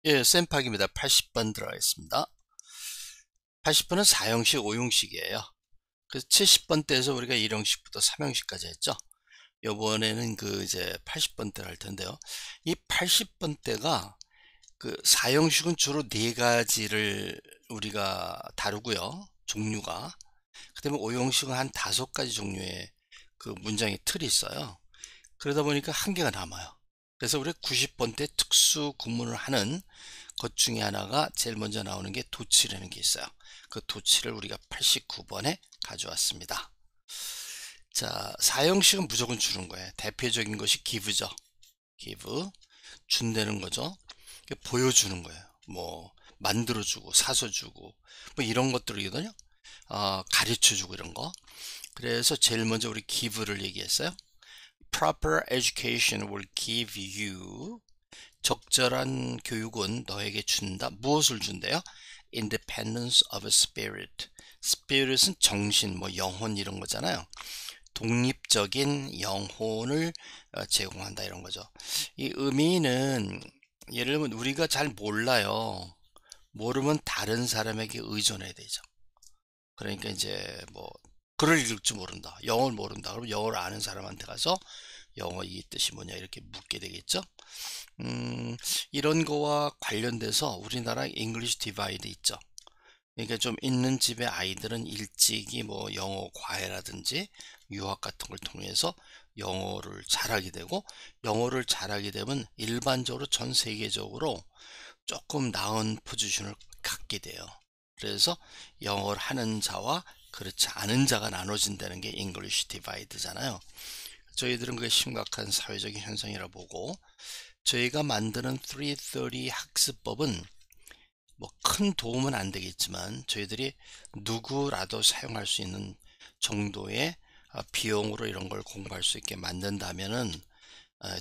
예, 쌤팍입니다. 80번 들어가겠습니다. 80번은 4형식, 5형식이에요. 그래서 70번대에서 우리가 1형식부터 3형식까지 했죠. 요번에는 이제 80번대를 할 텐데요. 이 80번대가 4형식은 주로 4가지를 우리가 다루고요. 종류가. 그 다음에 5형식은 한 5가지 종류의 문장의 틀이 있어요. 그러다 보니까 한계가 남아요. 그래서 우리 90번대 특수 구문을 하는 것 중에 하나가 제일 먼저 나오는 게 도치라는 게 있어요. 그 도치를 우리가 89번에 가져왔습니다. 자, 4형식은 무조건 주는 거예요. 대표적인 것이 give죠. give, 준다는 거죠. 보여주는 거예요. 뭐 만들어주고 사서주고 뭐 이런 것들이거든요. 가르쳐주고 이런 거. 그래서 제일 먼저 우리 give를 얘기했어요. Proper education will give you, 적절한 교육은 너에게 준다. 무엇을 준대요? Independence of spirit. spirit은 정신, 뭐 영혼 이런 거잖아요. 독립적인 영혼을 제공한다 이런 거죠. 이 의미는 예를 들면 우리가 잘 몰라요. 모르면 다른 사람에게 의존해야 되죠. 그러니까 이제 뭐 글을 읽을 줄 모른다, 영어를 모른다, 그럼 영어를 아는 사람한테 가서 영어 이 뜻이 뭐냐 이렇게 묻게 되겠죠. 이런 거와 관련돼서 우리나라 잉글리시 디바이드 있죠. 그러니까 좀 있는 집의 아이들은 일찍이 뭐 영어 과외라든지 유학 같은 걸 통해서 영어를 잘하게 되고, 영어를 잘하게 되면 일반적으로 전 세계적으로 조금 나은 포지션을 갖게 돼요. 그래서 영어를 하는 자와 그렇지 않은 자가 나눠진다는 게 잉글리시 디바이드잖아요. 저희들은 그게 심각한 사회적인 현상이라 보고, 저희가 만드는 330 학습법은 뭐 큰 도움은 안 되겠지만 저희들이 누구라도 사용할 수 있는 정도의 비용으로 이런 걸 공부할 수 있게 만든다면은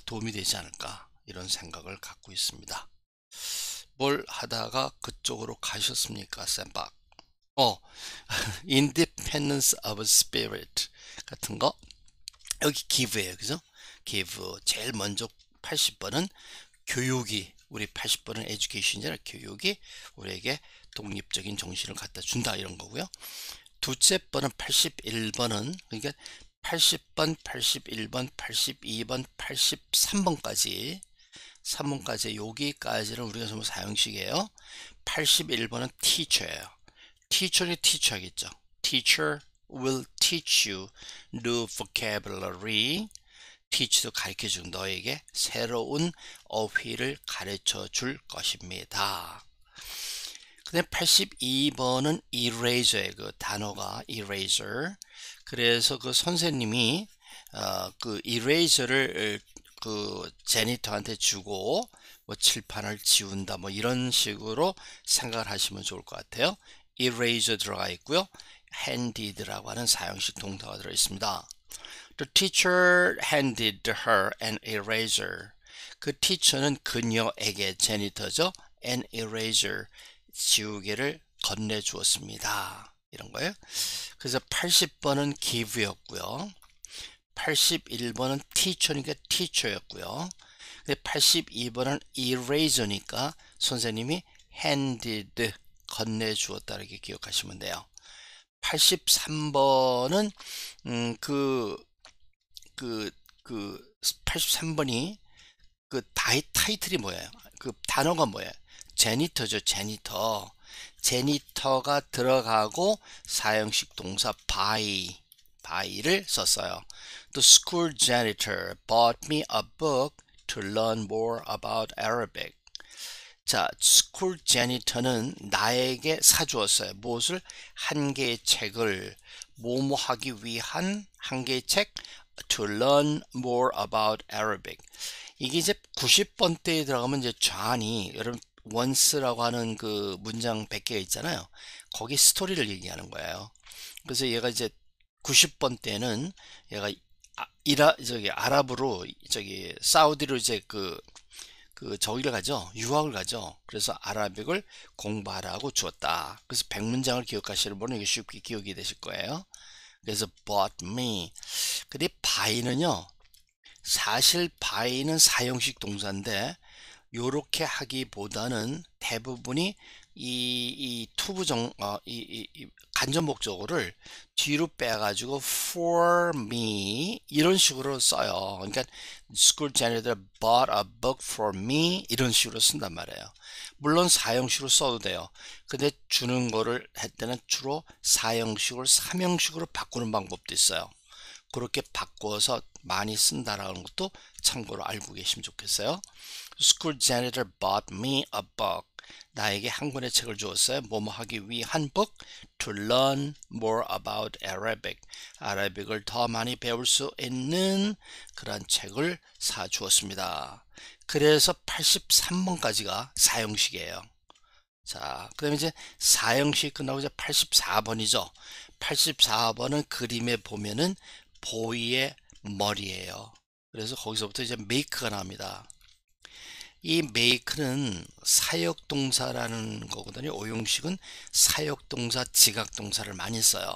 도움이 되지 않을까 이런 생각을 갖고 있습니다. 뭘 하다가 그쪽으로 가셨습니까, 쌤박? Independence of Spirit 같은 거. 여기 give예요, 그죠? give. 제일 먼저 80번은 교육이, 우리 80번은 education이잖아. 교육이 우리에게 독립적인 정신을 갖다 준다 이런 거고요. 두째 번은 81번은, 그러니까 80번, 81번, 82번, 83번까지 3번까지 여기까지는 우리가 전부 사형식이에요. 81번은 teacher예요. teacher이 teach 하겠죠. teacher will teach you new vocabulary. teach도 가르쳐 준, 너에게 새로운 어휘를 가르쳐 줄 것입니다. 근데 82번은 eraser의 그 단어가 eraser. 그래서 그 선생님이 그 eraser를 그 제니터한테 주고 뭐 칠판을 지운다 뭐 이런 식으로 생각을 하시면 좋을 것 같아요. eraser 들어가 있고요. handed라고 하는 사형식 동사가 들어 있습니다. The teacher handed her an eraser. 그 teacher는 그녀에게, 제니터죠, an eraser, 지우개를 건네주었습니다. 이런 거예요. 그래서 80번은 give였고요. 81번은 teacher니까 teacher였고요. 82번은 eraser니까 선생님이 handed, 건네주었다 이렇게 기억하시면 돼요. 83번은 그 83번이 타이틀이 뭐예요? 그 단어가 뭐예요? 제니터죠, 제니터. 제니터가 들어가고 사형식 동사 by를 썼어요. The school janitor bought me a book to learn more about Arabic. 자, 스쿨 제니터는 나에게 사주었어요. 무엇을? 한 개의 책을. 뭐뭐 하기 위한 한 개의 책. To learn more about Arabic. 이게 이제 90번대에 들어가면 이제 좌안이, 여러분 once라고 하는 그 문장 100개가 있잖아요. 거기 스토리를 얘기하는 거예요. 그래서 얘가 이제 90번대는 얘가 아랍으로 사우디로 이제 저기를 가죠. 유학을 가죠. 그래서 아라빅을 공부하라고 주었다. 그래서 100문장을 기억하시는 분은 이게 쉽게 기억이 되실 거예요. 그래서 bought me. 근데 buy는요, 사실 buy는 사형식 동사인데 요렇게 하기보다는 대부분이 이 투부정 이 간접 목적어를 뒤로 빼가지고 for me 이런 식으로 써요. 그러니까 school janitor bought a book for me 이런 식으로 쓴단 말이에요. 물론 사형식으로 써도 돼요. 근데 주는 거를 할 때는 주로 사형식으로 삼형식으로 바꾸는 방법도 있어요. 그렇게 바꿔서 많이 쓴다라는 것도 참고로 알고 계시면 좋겠어요. School janitor bought me a book. 나에게 한 권의 책을 주었어요. 뭐뭐 하기 위한 book to learn more about Arabic. 아라빅을 더 많이 배울 수 있는 그런 책을 사 주었습니다. 그래서 83번까지가 사형식이에요. 자, 그 다음에 이제 사형식 끝나고 이제 84번이죠. 84번은 그림에 보면은 보이의 머리예요. 그래서 거기서부터 이제 make가 나옵니다. 이 make는 사역동사라는 거거든요. 오용식은 사역동사, 지각동사를 많이 써요.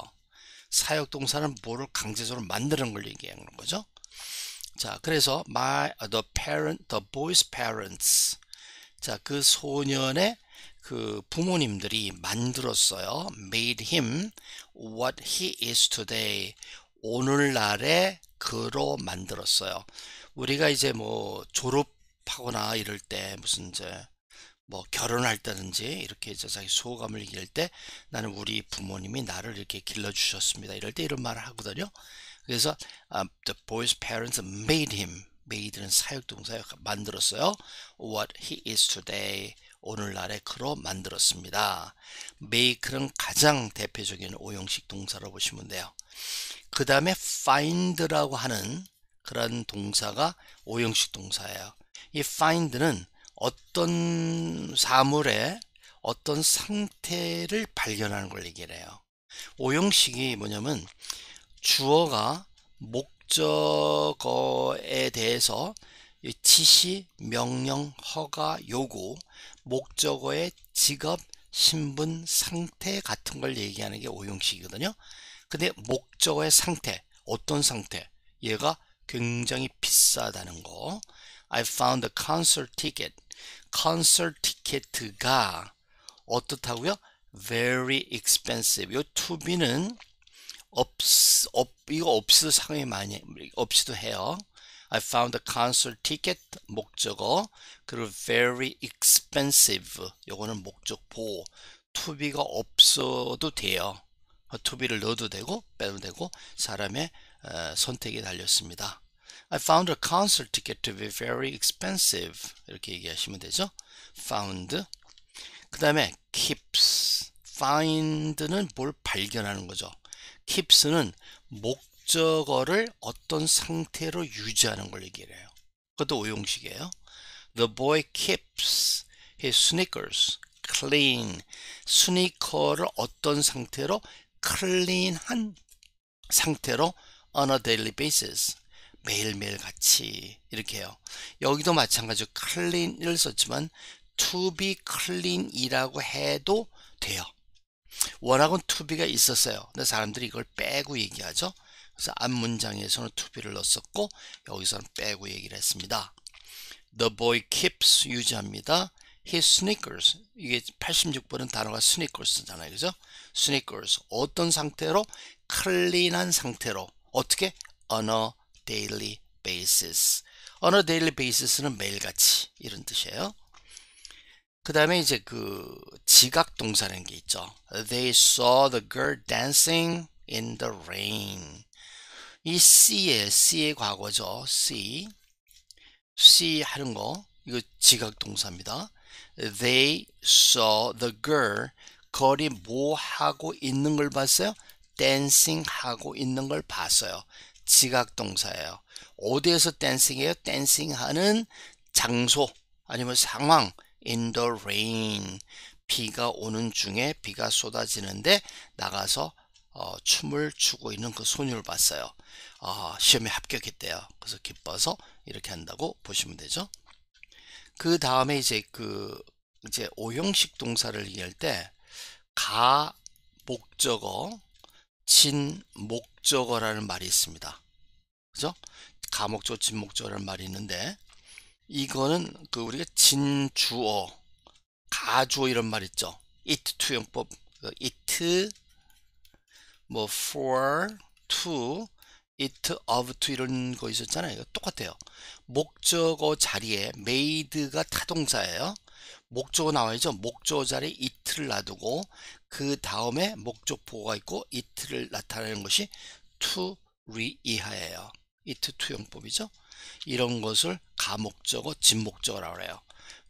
사역동사는 뭐를 강제적으로 만드는 걸 얘기하는 거죠. 자, 그래서 the boy's parents. 자, 그 소년의 그 부모님들이 만들었어요. made him what he is today. 오늘날의 그로 만들었어요. 우리가 이제 뭐 졸업하거나 이럴 때 무슨 이제 뭐 결혼할 때든지 이렇게 이제 자기 소감을 얘기할 때 나는 우리 부모님이 나를 이렇게 길러주셨습니다. 이럴 때 이런 말을 하거든요. 그래서 the boy's parents made him. made는 사역동사에 만들었어요. what he is today. 오늘날의 그로 만들었습니다. make는 가장 대표적인 오형식 동사로 보시면 돼요. 그 다음에 find라고 하는 그런 동사가 오형식 동사예요. 이 find는 어떤 사물의 어떤 상태를 발견하는 걸 얘기를 해요. 오형식이 뭐냐면 주어가 목적어에 대해서 지시, 명령, 허가, 요구, 목적어의 직업, 신분, 상태 같은 걸 얘기하는 게 오형식이거든요. 근데 목적어의 상태, 어떤 상태? 얘가 굉장히 비싸다는 거. I found a concert ticket. 콘서트 티켓가 어떻다고요? Very expensive. 요 to be는 이거 없이도 상당히 많이 없이도 해요. I found a concert ticket 목적어 그리고 very expensive 요거는 목적보 to be가 없어도 돼요. to be를 넣어도 되고 빼도 되고 사람의 선택이 달렸습니다. I found a concert ticket to be very expensive 이렇게 얘기하시면 되죠. found 그 다음에 keeps find는 뭘 발견하는 거죠. keeps는 목적어를 어떤 상태로 유지하는 걸 얘기를 해요. 그것도 오형식이에요. The boy keeps his sneakers clean. 스니커를 어떤 상태로 clean한 상태로 on a daily basis. 매일매일 같이 이렇게 해요. 여기도 마찬가지로 clean을 썼지만 to be clean이라고 해도 돼요. 원하고는 to be가 있었어요. 근데 사람들이 이걸 빼고 얘기하죠. 그래서 앞 문장에서는 to be를 넣었었고 여기서는 빼고 얘기를 했습니다. The boy keeps 유지합니다. His sneakers. 이게 86번은 단어가 sneakers잖아요. 그죠? sneakers. 어떤 상태로? clean한 상태로. 어떻게? on a daily basis. on a daily basis는 매일같이 이런 뜻이에요. 그 다음에 이제 그 지각 동사라는 게 있죠. They saw the girl dancing in the rain. 이 C의 과거죠. C 하는 거 이거 지각 동사입니다. They saw the girl 걸이 뭐 하고 있는 걸 봤어요? dancing 하고 있는 걸 봤어요. 지각 동사예요. 어디에서 dancing해요? dancing 하는 장소 아니면 상황 in the rain 비가 오는 중에 비가 쏟아지는데 나가서 춤을 추고 있는 그 소녀를 봤어요. 시험에 합격했대요. 그래서 기뻐서 이렇게 한다고 보시면 되죠. 그 다음에 이제 이제 오형식 동사를 얘기할 때 가 목적어, 진 목적어라는 말이 있습니다. 그죠? 가 목적어, 진 목적어라는 말이 있는데 이거는 그 우리가 진주어, 가주어 이런 말 있죠. it 투용법, it 뭐 for, to, it, of, to 이런 거 있었잖아요. 이거 똑같아요. 목적어 자리에 made가 타동사예요. 목적어 나와야죠. 목적어 자리에 it를 놔두고 그 다음에 목적보가 있고 it를 나타내는 것이 to 이하예요. it 투용법이죠. 이런 것을 가목적어, 진목적어라고 해요.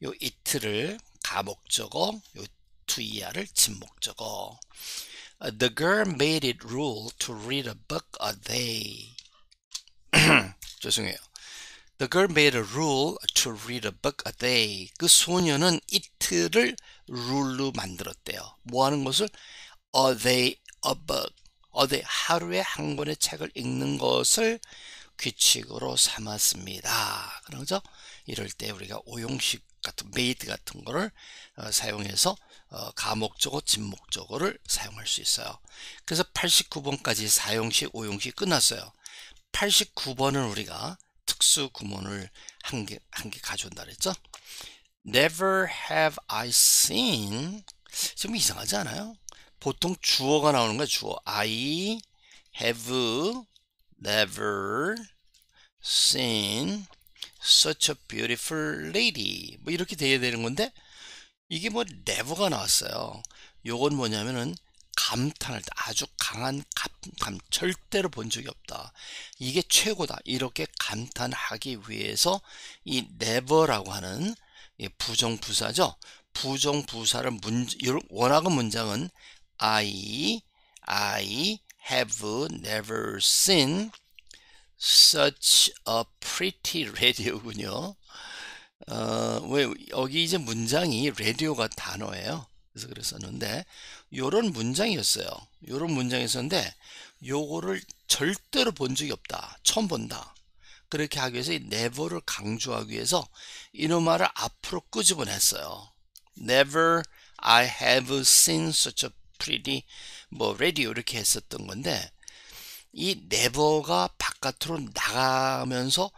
요 it를 가목적어, 요 to 이하를 진목적어. The girl made it rule to read a book a day. 죄송해요. The girl made a rule to read a book a day. 그 소녀는 it를 룰로 만들었대요. 뭐 하는 것을? A day, a book. A day, 하루에 한 권의 책을 읽는 것을 규칙으로 삼았습니다. 그러죠? 이럴 때 우리가 오용식 같은 made 같은 거를 사용해서 가목적어, 진목적어를 사용할 수 있어요. 그래서 89번까지 사용식, 오용식 끝났어요. 89번은 우리가 특수 구문을 한 개 가져온다 그랬죠? Never have I seen. 좀 이상하지 않아요? 보통 주어가 나오는 거야, 주어. I have never seen such a beautiful lady. 뭐 이렇게 돼야 되는 건데, 이게 뭐 never가 나왔어요. 요건 뭐냐면은 감탄할 때 아주 강한 절대로 본 적이 없다. 이게 최고다. 이렇게 감탄하기 위해서 이 never라고 하는 부정부사죠. 부정부사를 원하는 문장은 I have never seen such a pretty radio군요. 왜 여기 이제 문장이 라디오가 단어예요. 그래서 그랬었는데 요런 문장이었어요. 요런 문장이었는데 요거를 절대로 본 적이 없다. 처음 본다. 그렇게 하기 위해서 이 never를 강조하기 위해서 이놈 말을 앞으로 끄집어냈어요. Never I have seen such a pretty 뭐 radio 이렇게 했었던 건데 이 never가 바깥으로 나가면서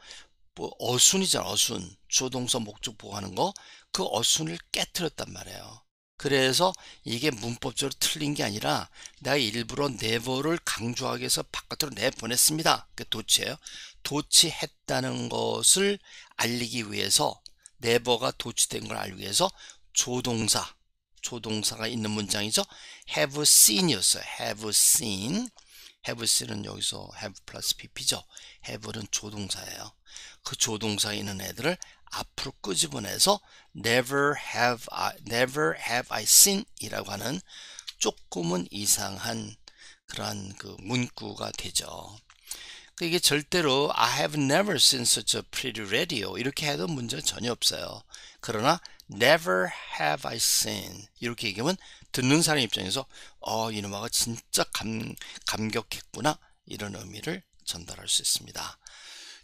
뭐 어순이잖아. 어순. 주어동사 목적보고 하는 거. 그 어순을 깨트렸단 말이에요. 그래서 이게 문법적으로 틀린 게 아니라 내가 일부러 never를 강조하기 위해서 바깥으로 내보냈습니다. 그게 도치예요. 도치했다는 것을 알리기 위해서 never가 도치된 걸 알기 위해서 조동사가 있는 문장이죠. have seen이었어요. have seen. have seen은 여기서 have 플러스 pp죠. have는 조동사예요. 그 조동사에 있는 애들을 앞으로 끄집어내서 never have I seen 이라고 하는 조금은 이상한 그러한 그 문구가 되죠. 이게 절대로 I have never seen such a pretty radio 이렇게 해도 문제가 전혀 없어요. 그러나 never have I seen 이렇게 얘기하면 듣는 사람 입장에서 이놈아가 진짜 감격했구나 이런 의미를 전달할 수 있습니다.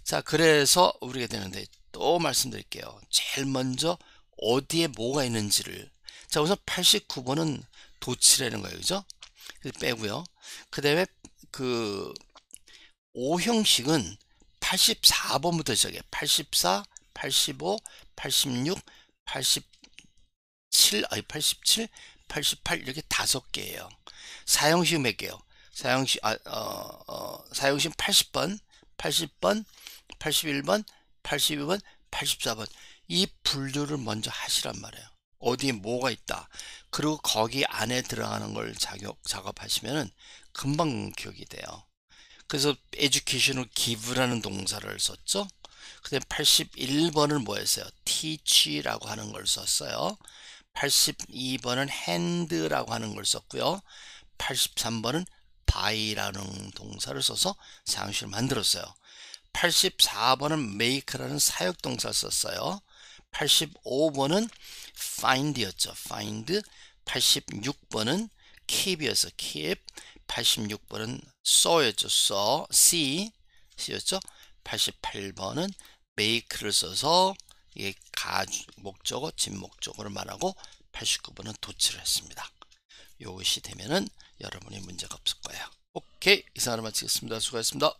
자, 그래서 우리가 되는데 또 말씀드릴게요. 제일 먼저 어디에 뭐가 있는지를. 자, 우선 89번은 도치라는 거예요. 그죠? 빼고요. 그 다음에 그 O형식은 84번부터 시작해요. 84, 85, 86, 87, 88 이렇게 5개예요. 사형식 몇 개요? 사형식 80번, 80번, 81번, 82번, 84번 이 분류를 먼저 하시란 말이에요. 어디에 뭐가 있다. 그리고 거기 안에 들어가는 걸 작업하시면은 금방 기억이 돼요. 그래서 educational give라는 동사를 썼죠. 그 다음에 81번을 뭐 했어요? teach라고 하는 걸 썼어요. 82번은 hand라고 하는 걸 썼고요. 83번은 buy라는 동사를 써서 사용식을 만들었어요. 84번은 make라는 사역동사를 썼어요. 85번은 find였죠. find. 86번은 keep이었어. keep. 86번은 saw였죠. c였죠. 88번은 make를 써서 이게 목적어, 진목적어를 말하고 89번은 도치를 했습니다. 이것이 되면은 여러분이 문제가 없을 거예요. 오케이, 이상으로 마치겠습니다. 수고하셨습니다.